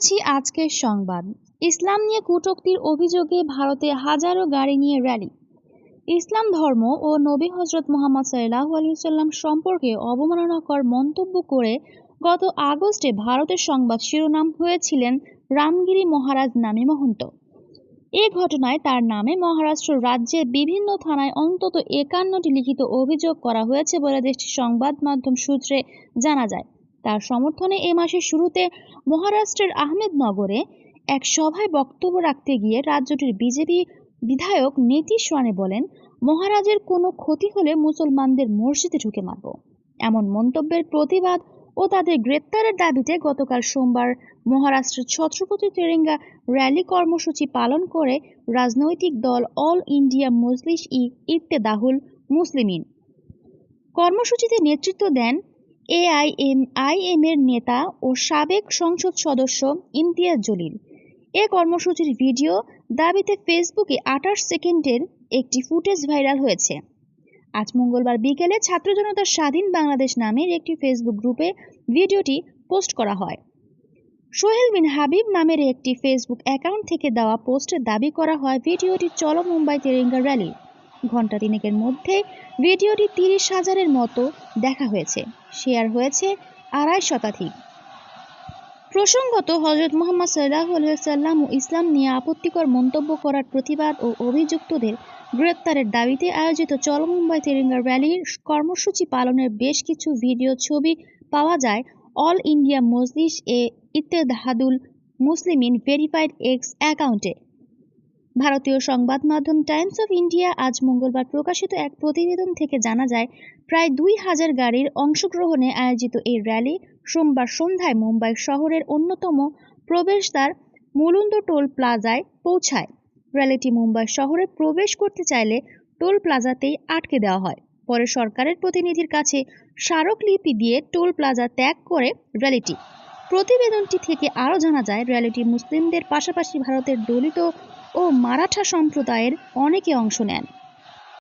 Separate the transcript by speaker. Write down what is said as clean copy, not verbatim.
Speaker 1: আসছি আজকের সংবাদ। ইসলাম নিয়ে কটূক্তির অভিযোগে ভারতে হাজারো গাড়ি নিয়ে র্যালি। ইসলাম ধর্ম ও নবী হজরত মুহাম্মদ সাল্লাল্লাহু আলাইহি সাল্লাম সম্পর্কে অবমাননাকর মন্তব্য করে গত আগস্টে ভারতের সংবাদ শিরোনাম হয়েছিলেন রামগিরি মহারাজ নামে মহন্ত। এ ঘটনায় তার নামে মহারাষ্ট্র রাজ্যের বিভিন্ন থানায় অন্তত ৫১টি লিখিত অভিযোগ করা হয়েছে বলে দেশটির সংবাদ মাধ্যম সূত্রে জানা যায়। তার সমর্থনে এ মাসের শুরুতে মহারাষ্ট্রের আহমেদনগরে এক সভায় বক্তব্য রাখতে গিয়ে রাজ্যটির বিজেপি বিধায়ক নীতিশ রানে বলেন, মহারাজের কোনো ক্ষতি হলে মুসলমানদের মসজিদে ঢুকে মারব। এমন মন্তব্যের প্রতিবাদ ও তাদের গ্রেপ্তারের দাবিতে গতকাল সোমবার মহারাষ্ট্রের ছত্রপতি তিরঙ্গা র্যালি কর্মসূচি পালন করে রাজনৈতিক দল অল ইন্ডিয়া মজলিস ই ইত্তেহাদুল মুসলিমিন। কর্মসূচিতে নেতৃত্ব দেন এআইএমআইএম এর নেতা ও সাবেক সংসদ সদস্য ইমতিয়াজ জলিল। এ কর্মসূচির ভিডিও দাবিতে ফেসবুকে ২৮ সেকেন্ডের একটি ফুটেজ ভাইরাল হয়েছে। আজ মঙ্গলবার বিকেলে ছাত্র জনতার স্বাধীন বাংলাদেশ নামের একটি ফেসবুক গ্রুপে ভিডিওটি পোস্ট করা হয়। সোহেল বিন হাবিব নামের একটি ফেসবুক অ্যাকাউন্ট থেকে দেওয়া পোস্টে দাবি করা হয়, ভিডিওটি চলো মুম্বাই তিরঙ্গা র্যালি। ঘণ্টা তিনেকের মধ্যে ভিডিওটি ৩০,০০০-এর মতো দেখা হয়েছে, শেয়ার হয়েছে ২৫০ শতাধিক। প্রসঙ্গত, হযরত মুহাম্মদ সাল্লাল্লাহু আলাইহি সাল্লাম ও ইসলাম নিয়ে আপত্তিকর মন্তব্য করার প্রতিবাদ ও অভিযুক্তদের গ্রেপ্তারের দাবিতে আয়োজিত চলো মুম্বাই তিরঙ্গা র্যালির কর্মসূচি পালনের বেশ কিছু ভিডিও ছবি পাওয়া যায় অল ইন্ডিয়া মজলিস এ ইত্তেহাদুল মুসলিমিন ভেরিফাইড এক্স অ্যাকাউন্টে। ভারতীয় সংবাদ মাধ্যম টাইমস অফ ইন্ডিয়া আজ মঙ্গলবার প্রকাশিত এক প্রতিবেদন থেকে জানা যায়, প্রায় ২,০০০ গাড়ির অংশগ্রহণে আয়োজিত এই র্যালি সোমবার সন্ধ্যায় মুম্বাই শহরের অন্যতম প্রবেশদ্বার মুলুন্দ টোল প্লাজায় পৌঁছায়। র্যালিটি মুম্বাই শহরে প্রবেশ করতে চাইলে টোল প্লাজাতেই আটকে দেওয়া হয়। পরে সরকারের প্রতিনিধির কাছে স্মারকলিপি দিয়ে টোল প্লাজা ত্যাগ করে র্যালিটি। প্রতিবেদনটি থেকে আরও জানা যায়, র্যালিটি মুসলিমদের পাশাপাশি ভারতের দলিত ও মারাঠা সম্প্রদায়ের অনেকে অংশ নেন।